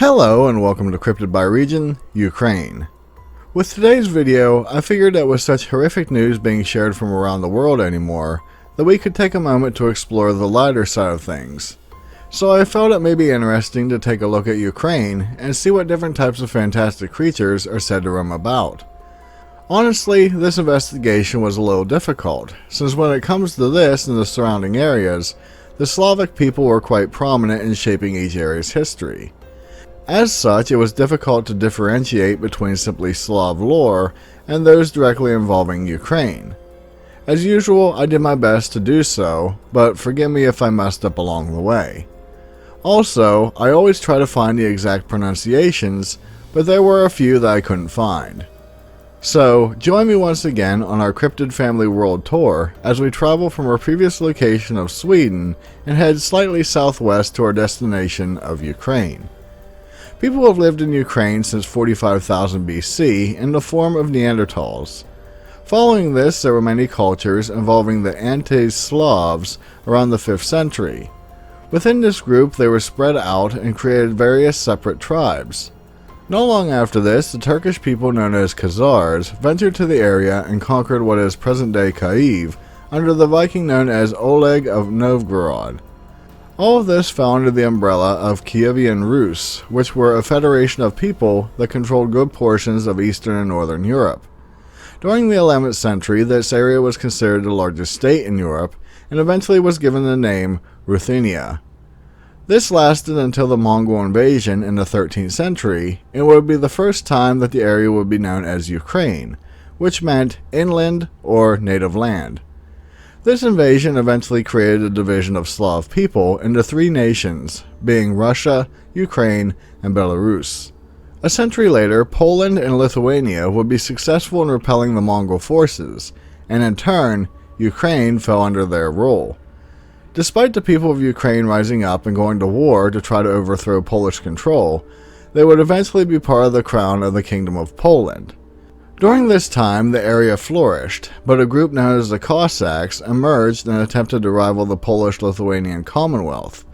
Hello and welcome to Cryptid by Region, Ukraine. With today's video, I figured that with such horrific news being shared from around the world anymore, that we could take a moment to explore the lighter side of things. So I felt it may be interesting to take a look at Ukraine and see what different types of fantastic creatures are said to roam about. Honestly, this investigation was a little difficult, since when it comes to this and the surrounding areas, the Slavic people were quite prominent in shaping each area's history. As such, it was difficult to differentiate between simply Slav lore and those directly involving Ukraine. As usual, I did my best to do so, but forgive me if I messed up along the way. Also, I always try to find the exact pronunciations, but there were a few that I couldn't find. So, join me once again on our Cryptid Family World Tour as we travel from our previous location of Sweden and head slightly southwest to our destination of Ukraine. People have lived in Ukraine since 45,000 BC in the form of Neanderthals. Following this, there were many cultures involving the anti-Slavs around the 5th century. Within this group, they were spread out and created various separate tribes. Not long after this, the Turkish people known as Khazars ventured to the area and conquered what is present-day Kyiv under the Viking known as Oleg of Novgorod. All of this fell under the umbrella of Kievan Rus, which were a federation of people that controlled good portions of Eastern and Northern Europe. During the 11th century, this area was considered the largest state in Europe and eventually was given the name Ruthenia. This lasted until the Mongol invasion in the 13th century, and would be the first time that the area would be known as Ukraine, which meant inland or native land. This invasion eventually created a division of Slav people into three nations, being Russia, Ukraine, and Belarus. A century later, Poland and Lithuania would be successful in repelling the Mongol forces, and in turn, Ukraine fell under their rule. Despite the people of Ukraine rising up and going to war to try to overthrow Polish control, they would eventually be part of the crown of the Kingdom of Poland. During this time, the area flourished, but a group known as the Cossacks emerged and attempted to rival the Polish-Lithuanian Commonwealth.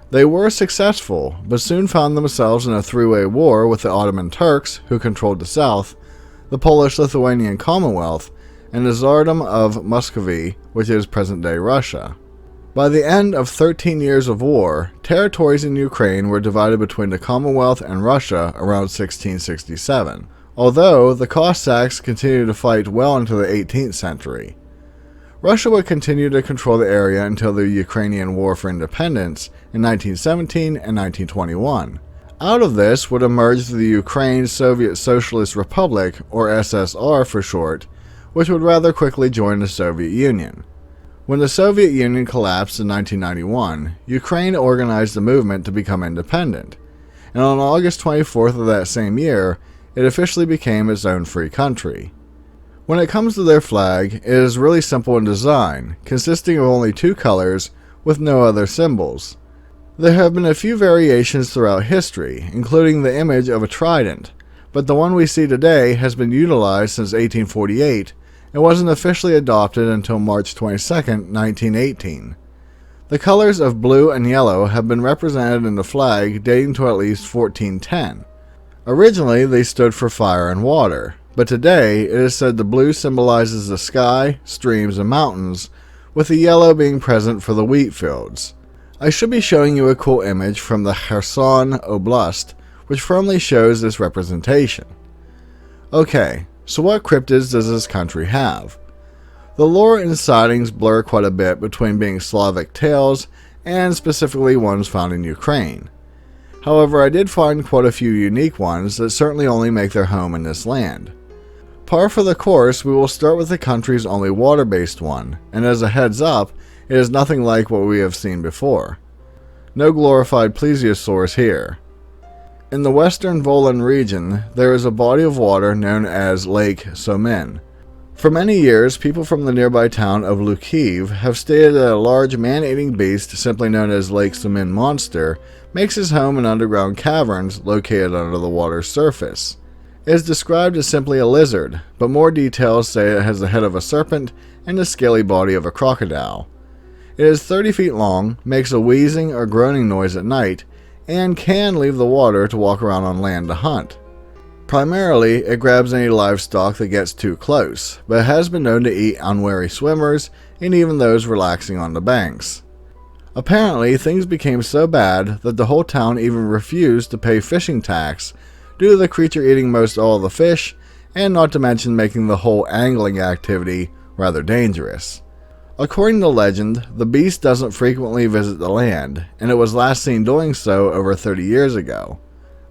They were successful, but soon found themselves in a three-way war with the Ottoman Turks, who controlled the south, the Polish-Lithuanian Commonwealth, and the Tsardom of Muscovy, which is present-day Russia. By the end of 13 years of war, territories in Ukraine were divided between the Commonwealth and Russia around 1667. Although the Cossacks continued to fight well into the 18th century. Russia would continue to control the area until the Ukrainian War for Independence in 1917 and 1921. Out of this would emerge the Ukraine Soviet Socialist Republic, or SSR for short, which would rather quickly join the Soviet Union. When the Soviet Union collapsed in 1991, Ukraine organized a movement to become independent, and on August 24th of that same year, it officially became its own free country. When it comes to their flag, it is really simple in design, consisting of only two colors with no other symbols. There have been a few variations throughout history, including the image of a trident, but the one we see today has been utilized since 1848 and wasn't officially adopted until March 22, 1918. The colors of blue and yellow have been represented in the flag dating to at least 1410. Originally, they stood for fire and water, but today it is said the blue symbolizes the sky, streams, and mountains, with the yellow being present for the wheat fields. I should be showing you a cool image from the Kherson Oblast, which firmly shows this representation. Okay, so what cryptids does this country have? The lore and sightings blur quite a bit between being Slavic tales and specifically ones found in Ukraine. However, I did find quite a few unique ones that certainly only make their home in this land. Par for the course, we will start with the country's only water-based one, and as a heads up, it is nothing like what we have seen before. No glorified plesiosaurs here. In the western Volyn region, there is a body of water known as Lake Somin. For many years, people from the nearby town of Lukiv have stated that a large man-eating beast, simply known as Lake Somin Monster, makes his home in underground caverns located under the water's surface. It is described as simply a lizard, but more details say it has the head of a serpent and the scaly body of a crocodile. It is 30 feet long, makes a wheezing or groaning noise at night, and can leave the water to walk around on land to hunt. Primarily, it grabs any livestock that gets too close, but it has been known to eat unwary swimmers and even those relaxing on the banks. Apparently, things became so bad that the whole town even refused to pay fishing tax due to the creature eating most all of the fish, and not to mention making the whole angling activity rather dangerous. According to legend, the beast doesn't frequently visit the land, and it was last seen doing so over 30 years ago.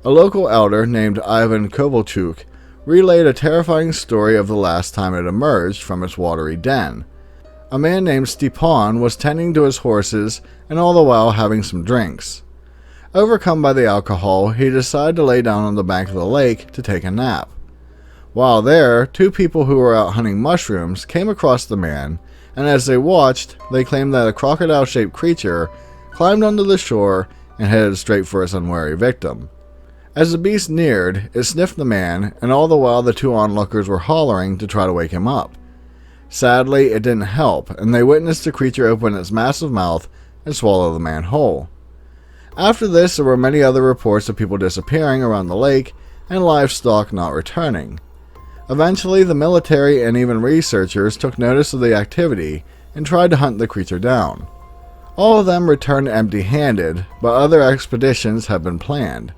A local elder named Ivan Kovalchuk relayed a terrifying story of the last time it emerged from its watery den. A man named Stepan was tending to his horses and all the while having some drinks. Overcome by the alcohol, he decided to lay down on the bank of the lake to take a nap. While there, two people who were out hunting mushrooms came across the man, and as they watched, they claimed that a crocodile-shaped creature climbed onto the shore and headed straight for its unwary victim. As the beast neared, it sniffed the man, and all the while the two onlookers were hollering to try to wake him up. Sadly, it didn't help, and they witnessed the creature open its massive mouth and swallow the man whole. After this, there were many other reports of people disappearing around the lake and livestock not returning. Eventually, the military and even researchers took notice of the activity and tried to hunt the creature down. All of them returned empty-handed, but other expeditions have been planned.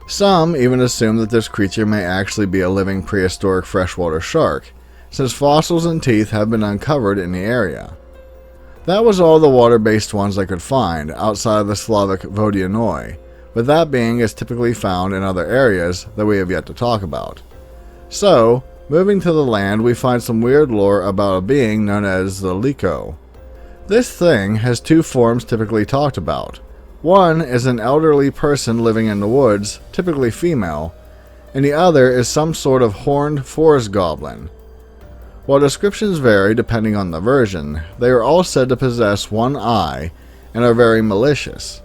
Some even assume that this creature may actually be a living prehistoric freshwater shark, since fossils and teeth have been uncovered in the area. That was all the water-based ones I could find outside of the Slavic Vodyanoi, but that being is typically found in other areas that we have yet to talk about. So, moving to the land, we find some weird lore about a being known as the Lico. This thing has two forms typically talked about. One is an elderly person living in the woods, typically female, and the other is some sort of horned forest goblin. While descriptions vary depending on the version, they are all said to possess one eye and are very malicious.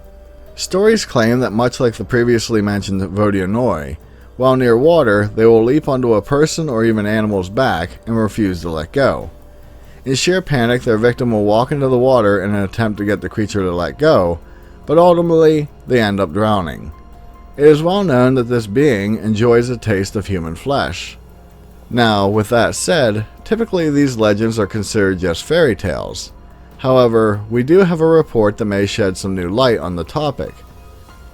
Stories claim that much like the previously mentioned Vodyanoi, while near water, they will leap onto a person or even animal's back and refuse to let go. In sheer panic, their victim will walk into the water in an attempt to get the creature to let go, but ultimately, they end up drowning. It is well known that this being enjoys the taste of human flesh. Now, with that said, typically these legends are considered just fairy tales. However, we do have a report that may shed some new light on the topic.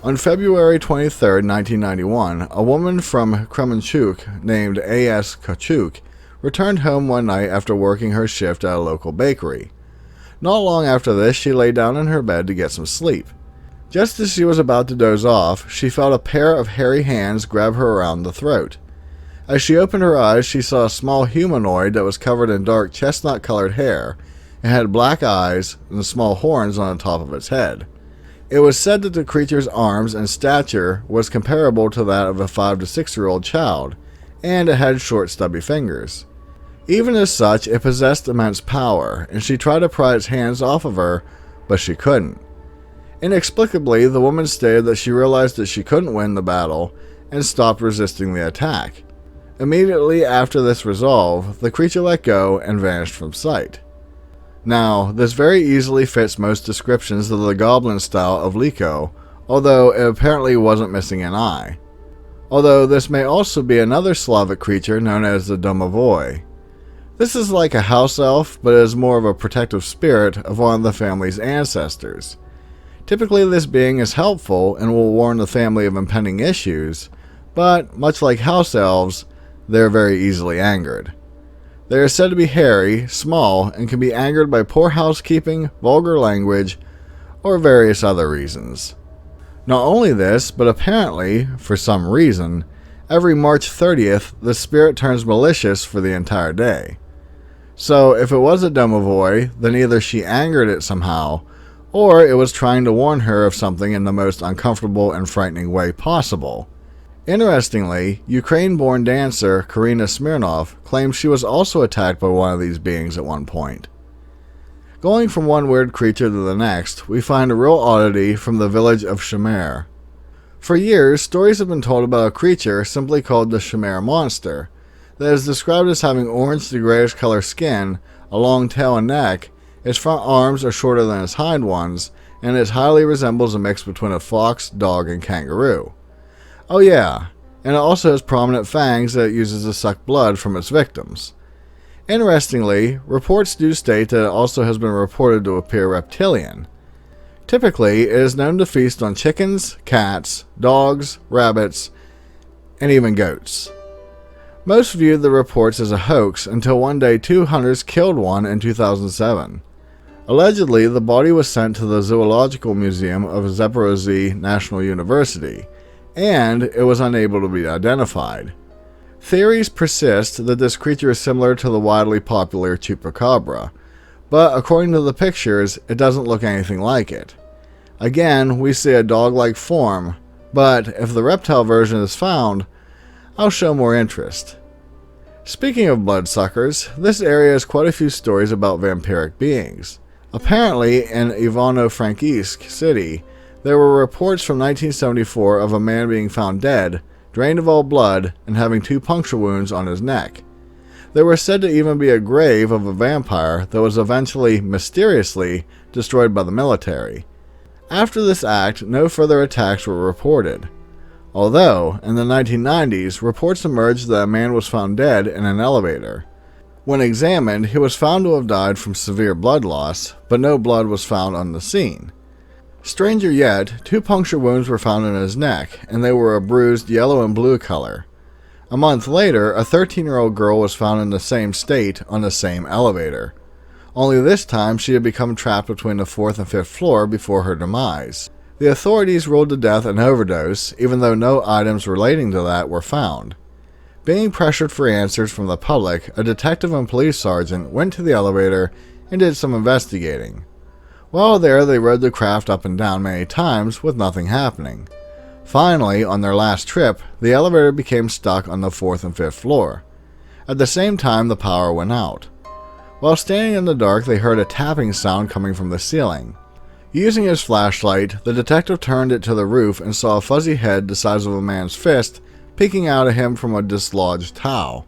On February 23, 1991, a woman from Kremenchuk named A.S. Kachuk returned home one night after working her shift at a local bakery. Not long after this, she lay down in her bed to get some sleep. Just as she was about to doze off, she felt a pair of hairy hands grab her around the throat. As she opened her eyes, she saw a small humanoid that was covered in dark chestnut-colored hair and had black eyes and small horns on the top of its head. It was said that the creature's arms and stature was comparable to that of a 5 to 6-year-old child, and it had short, stubby fingers. Even as such, it possessed immense power, and she tried to pry its hands off of her, but she couldn't. Inexplicably, the woman stated that she realized that she couldn't win the battle and stopped resisting the attack. Immediately after this resolve, the creature let go and vanished from sight. Now, this very easily fits most descriptions of the goblin style of Lico, although it apparently wasn't missing an eye. Although this may also be another Slavic creature known as the domovoi. This is like a house elf, but is more of a protective spirit of one of the family's ancestors. Typically this being is helpful and will warn the family of impending issues, but much like house elves, they are very easily angered. They are said to be hairy, small, and can be angered by poor housekeeping, vulgar language, or various other reasons. Not only this, but apparently, for some reason, every March 30th, the spirit turns malicious for the entire day. So if it was a domovoi, then either she angered it somehow, or it was trying to warn her of something in the most uncomfortable and frightening way possible. Interestingly, Ukraine-born dancer Karina Smirnov claims she was also attacked by one of these beings at one point. Going from one weird creature to the next, we find a real oddity from the village of Chamir. For years, stories have been told about a creature simply called the Chamir monster, that is described as having orange to grayish color skin, a long tail and neck, its front arms are shorter than its hind ones, and it highly resembles a mix between a fox, dog, and kangaroo. Oh yeah, and it also has prominent fangs that it uses to suck blood from its victims. Interestingly, reports do state that it also has been reported to appear reptilian. Typically, it is known to feast on chickens, cats, dogs, rabbits, and even goats. Most viewed the reports as a hoax until one day 2 hunters killed one in 2007. Allegedly, the body was sent to the Zoological Museum of Zaporozhye National University, and it was unable to be identified. Theories persist that this creature is similar to the widely popular chupacabra, but according to the pictures, it doesn't look anything like it. Again, we see a dog-like form, but if the reptile version is found, I'll show more interest. Speaking of bloodsuckers, this area has quite a few stories about vampiric beings. Apparently, in Ivano-Frankivsk city, there were reports from 1974 of a man being found dead, drained of all blood, and having 2 puncture wounds on his neck. There was said to even be a grave of a vampire that was eventually, mysteriously, destroyed by the military. After this act, no further attacks were reported. Although, in the 1990s, reports emerged that a man was found dead in an elevator. When examined, he was found to have died from severe blood loss, but no blood was found on the scene. Stranger yet, 2 puncture wounds were found in his neck, and they were a bruised yellow and blue color. A month later, a 13-year-old girl was found in the same state on the same elevator. Only this time, she had become trapped between the 4th and 5th floor before her demise. The authorities ruled the death an overdose, even though no items relating to that were found. Being pressured for answers from the public, a detective and police sergeant went to the elevator and did some investigating. While there, they rode the craft up and down many times with nothing happening. Finally, on their last trip, the elevator became stuck on the 4th and 5th floor. At the same time, the power went out. While standing in the dark, they heard a tapping sound coming from the ceiling. Using his flashlight, the detective turned it to the roof and saw a fuzzy head the size of a man's fist peeking out at him from a dislodged towel.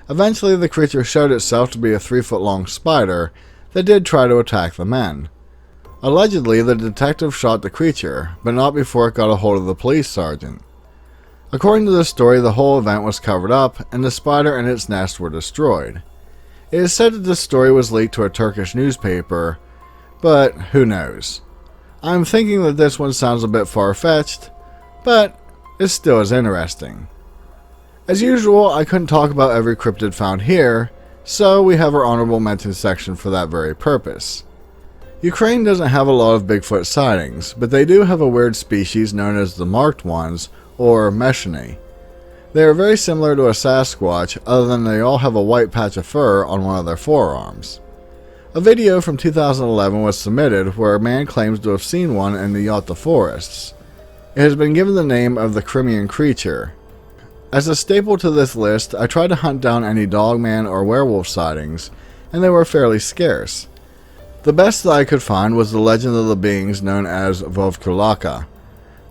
Eventually, the creature showed itself to be a 3-foot-long spider that did try to attack the men. Allegedly, the detective shot the creature, but not before it got a hold of the police sergeant. According to the story, the whole event was covered up, and the spider and its nest were destroyed. It is said that the story was leaked to a Turkish newspaper, but who knows. I'm thinking that this one sounds a bit far-fetched, but it still is interesting. As usual, I couldn't talk about every cryptid found here, so we have our honorable mention section for that very purpose. Ukraine doesn't have a lot of Bigfoot sightings, but they do have a weird species known as the marked ones, or meshene. They are very similar to a Sasquatch, other than they all have a white patch of fur on one of their forearms. A video from 2011 was submitted where a man claims to have seen one in the Yalta forests. It has been given the name of the Crimean creature. As a staple to this list, I tried to hunt down any dogman or werewolf sightings, and they were fairly scarce. The best that I could find was the legend of the beings known as Vovkulaka.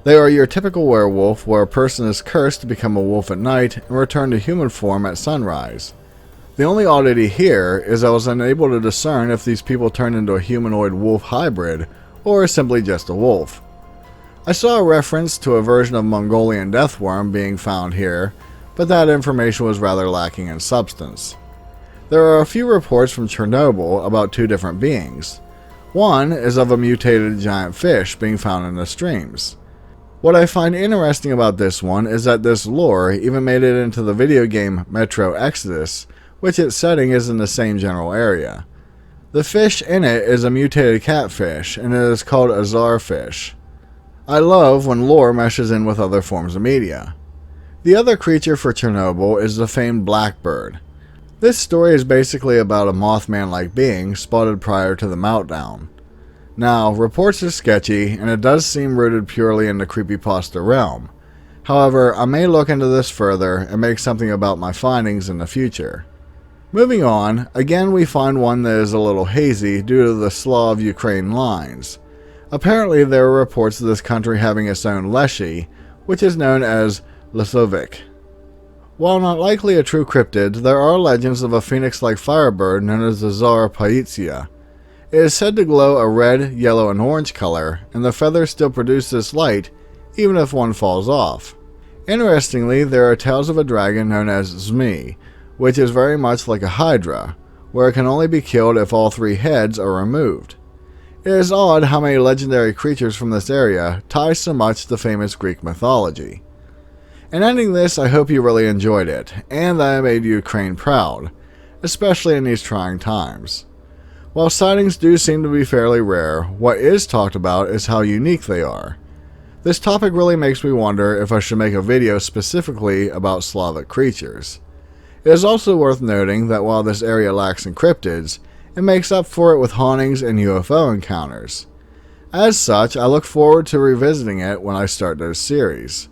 They are your typical werewolf where a person is cursed to become a wolf at night and return to human form at sunrise. The only oddity here is I was unable to discern if these people turned into a humanoid wolf hybrid or simply just a wolf. I saw a reference to a version of Mongolian deathworm being found here, but that information was rather lacking in substance. There are a few reports from Chernobyl about 2 different beings. One is of a mutated giant fish being found in the streams. What I find interesting about this one is that this lore even made it into the video game Metro Exodus, which its setting is in the same general area. The fish in it is a mutated catfish, and it is called a czarfish. I love when lore meshes in with other forms of media. The other creature for Chernobyl is the famed blackbird. This story is basically about a Mothman-like being spotted prior to the meltdown. Now, reports are sketchy, and it does seem rooted purely in the creepypasta realm. However, I may look into this further and make something about my findings in the future. Moving on, again we find one that is a little hazy due to the Slav Ukraine lines. Apparently there are reports of this country having its own Leshy, which is known as Lesovik. While not likely a true cryptid, there are legends of a phoenix-like firebird known as the Tsar Paitsia. It is said to glow a red, yellow, and orange color, and the feathers still produce this light even if one falls off. Interestingly, there are tales of a dragon known as Zmi, which is very much like a hydra, where it can only be killed if all 3 heads are removed. It is odd how many legendary creatures from this area tie so much to famous Greek mythology. In ending this, I hope you really enjoyed it, and that I made Ukraine proud, especially in these trying times. While sightings do seem to be fairly rare, what is talked about is how unique they are. This topic really makes me wonder if I should make a video specifically about Slavic creatures. It is also worth noting that while this area lacks in cryptids, it makes up for it with hauntings and UFO encounters. As such, I look forward to revisiting it when I start those series.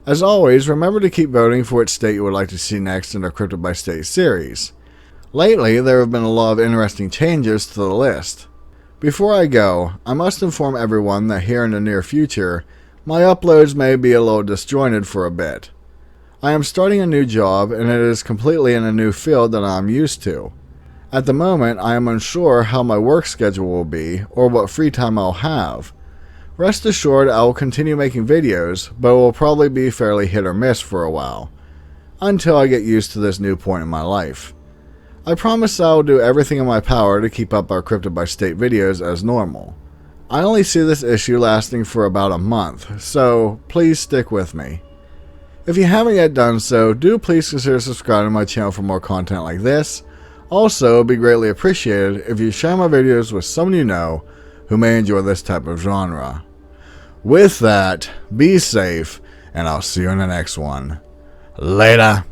As always, remember to keep voting for which state you would like to see next in our Cryptid by State series. Lately, there have been a lot of interesting changes to the list. Before I go, I must inform everyone that here in the near future, my uploads may be a little disjointed for a bit. I am starting a new job and it is completely in a new field that I am used to. At the moment, I am unsure how my work schedule will be or what free time I'll have. Rest assured I will continue making videos, but it will probably be fairly hit or miss for a while, until I get used to this new point in my life. I promise I will do everything in my power to keep up our Cryptid by State videos as normal. I only see this issue lasting for about a month, so please stick with me. If you haven't yet done so, do please consider subscribing to my channel for more content like this. Also, it would be greatly appreciated if you share my videos with someone you know who may enjoy this type of genre. With that, be safe, and I'll see you in the next one. Later.